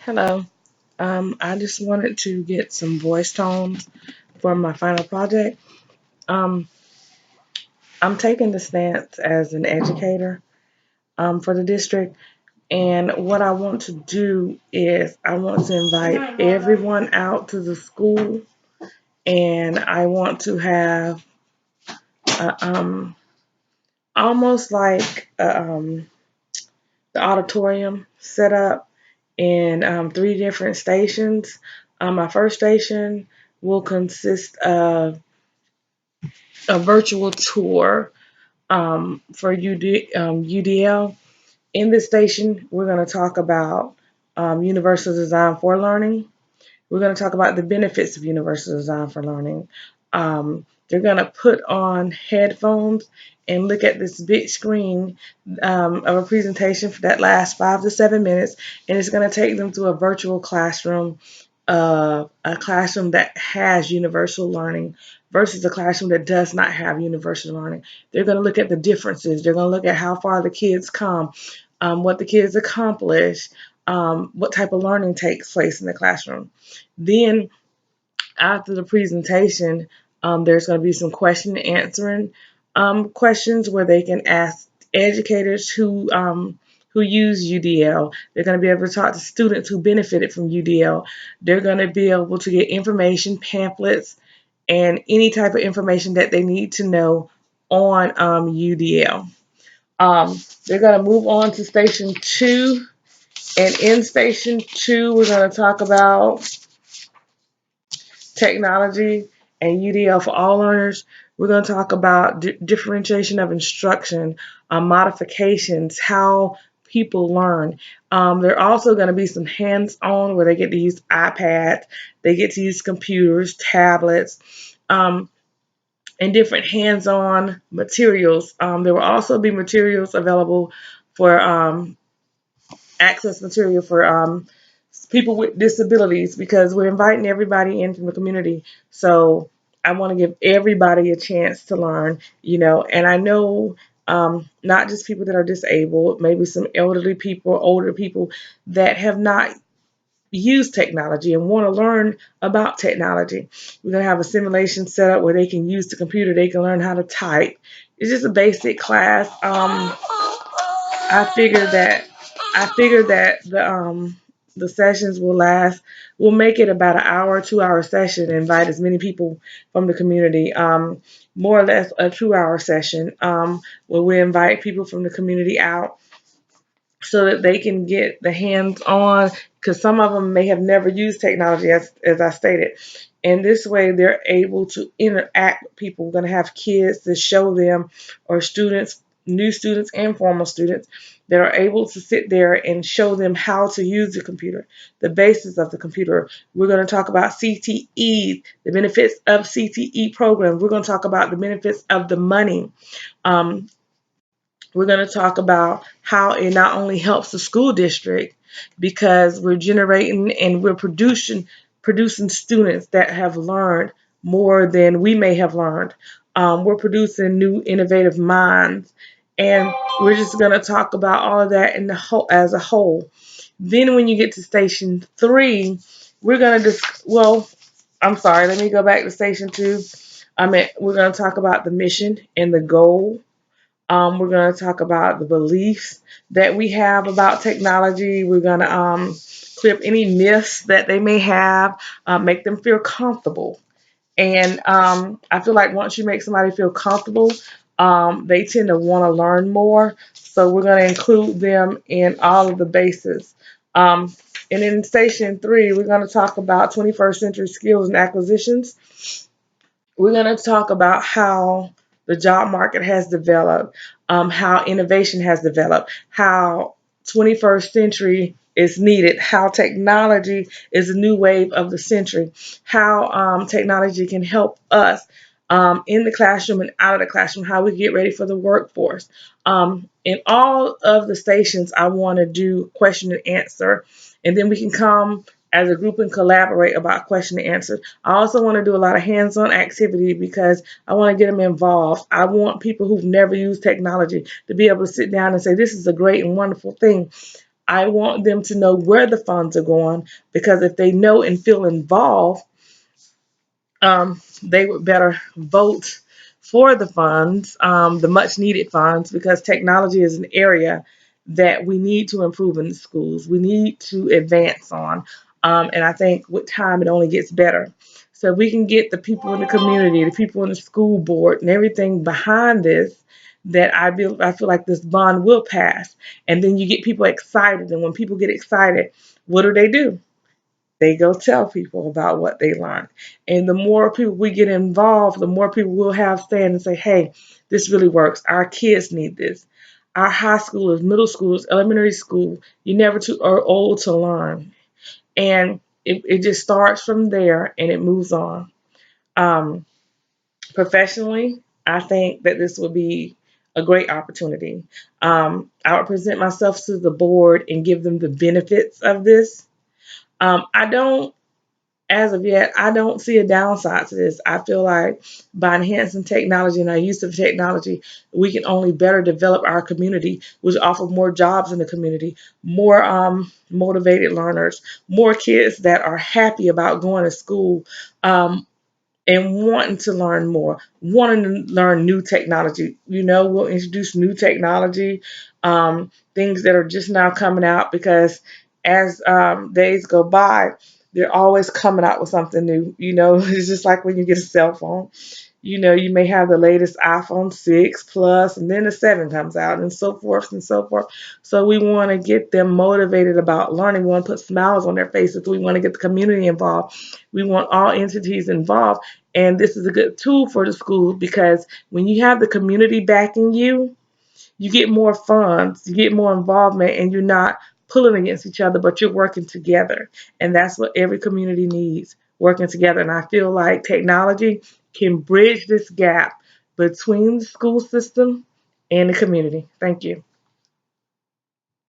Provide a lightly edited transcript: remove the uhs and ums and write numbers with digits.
Hello. I just wanted to get some voice tones for my final project. Um, I'm taking the stance as an educator for the district, and what I want to do is I want to invite everyone out to the school, and I want to have a, almost like the auditorium set up in three different stations. My first station will consist of a virtual tour for UDL. In this station, we're going to talk about universal design for learning. We're going to talk about the benefits of universal design for learning. They're going to put on headphones and look at this big screen of a presentation for that last 5 to 7 minutes, and it's going to take them to a virtual classroom, a classroom that has universal learning versus a classroom that does not have universal learning. They're going to look at the differences. They're going to look at how far the kids come, what the kids accomplish, what type of learning takes place in the classroom. Then after the presentation, there's going to be some question and answering questions where they can ask educators who use UDL. They're going to be able to talk to students who benefited from UDL. They're going to be able to get information, pamphlets, and any type of information that they need to know on UDL. They're going to move on to station two. And in station two, we're going to talk about technology and UDL for all learners. We're going to talk about differentiation of instruction, modifications, how people learn. There are also going to be some hands-on where they get to use iPads, they get to use computers, tablets, um, and different hands-on materials. There will also be materials available for access material for people with disabilities because we're inviting everybody in from the community. So I want to give everybody a chance to learn, and I know not just people that are disabled, maybe some elderly people, older people that have not used technology and want to learn about technology. We're going to have a simulation set up where they can use the computer, they can learn how to type. It's just a basic class. I figured that the sessions will last. We'll make it about an hour, 2 hour session. And invite as many people from the community. More or less a 2 hour session where we invite people from the community out so that they can get the hands on, because some of them may have never used technology, as I stated. And this way, they're able to interact with people. We're going to have kids to show them, or students, new students and former students, that are able to sit there and show them how to use the computer, the basis of the computer. We're going to talk about CTE, the benefits of CTE programs. We're going to talk about the benefits of the money. Um, we're going to talk about how it not only helps the school district because we're generating and we're producing students that have learned more than we may have learned. We're producing new innovative minds, and we're just going to talk about all of that in the whole as a whole. Then when you get to station three, we're going to well, I'm sorry, let me go back to station two. We're going to talk about the mission and the goal. We're going to talk about the beliefs that we have about technology. We're going to clear up any myths that they may have, make them feel comfortable. And I feel like once you make somebody feel comfortable, they tend to want to learn more. So we're going to include them in all of the bases. Um, and in station three, we're going to talk about 21st century skills and acquisitions. We're going to talk about how the job market has developed, how innovation has developed, how 21st century is needed, how technology is a new wave of the century, how technology can help us in the classroom and out of the classroom, how we get ready for the workforce. In all of the stations, I want to do question and answer, and then we can come as a group and collaborate about question and answer. I also want to do a lot of hands-on activity because I want to get them involved. I want people who've never used technology to be able to sit down and say, this is a great and wonderful thing. I want them to know where the funds are going, because if they know and feel involved, they would better vote for the funds, the much needed funds, because technology is an area that we need to improve in the schools. We need to advance on. And I think with time, it only gets better. So if we can get the people in the community, the people in the school board, and everything behind this, that I feel like this bond will pass. And then you get people excited. And when people get excited, what do? They go tell people about what they learned. And the more people we get involved, the more people will have stand and say, hey, this really works. Our kids need this. Our high schoolers, middle schoolers, elementary school, you never too are old to learn. And it just starts from there and it moves on. Um, Professionally, I think that this would be a great opportunity. I would present myself to the board and give them the benefits of this. I don't As of yet, I don't see a downside to this. I feel like by enhancing technology and our use of technology, we can only better develop our community, which offer more jobs in the community, more motivated learners, more kids that are happy about going to school, and wanting to learn more, wanting to learn new technology. We'll introduce new technology, things that are just now coming out, because as days go by, they're always coming out with something new. It's just like when you get a cell phone. You may have the latest iPhone 6 Plus, and then the 7 comes out, and so forth and so forth. So we want to get them motivated about learning. We want to put smiles on their faces. We want to get the community involved. We want all entities involved. And this is a good tool for the school, because when you have the community backing you, you get more funds, you get more involvement, and you're not pulling against each other, but you're working together. And that's what every community needs, working together. And I feel like technology can bridge this gap between the school system and the community. Thank you.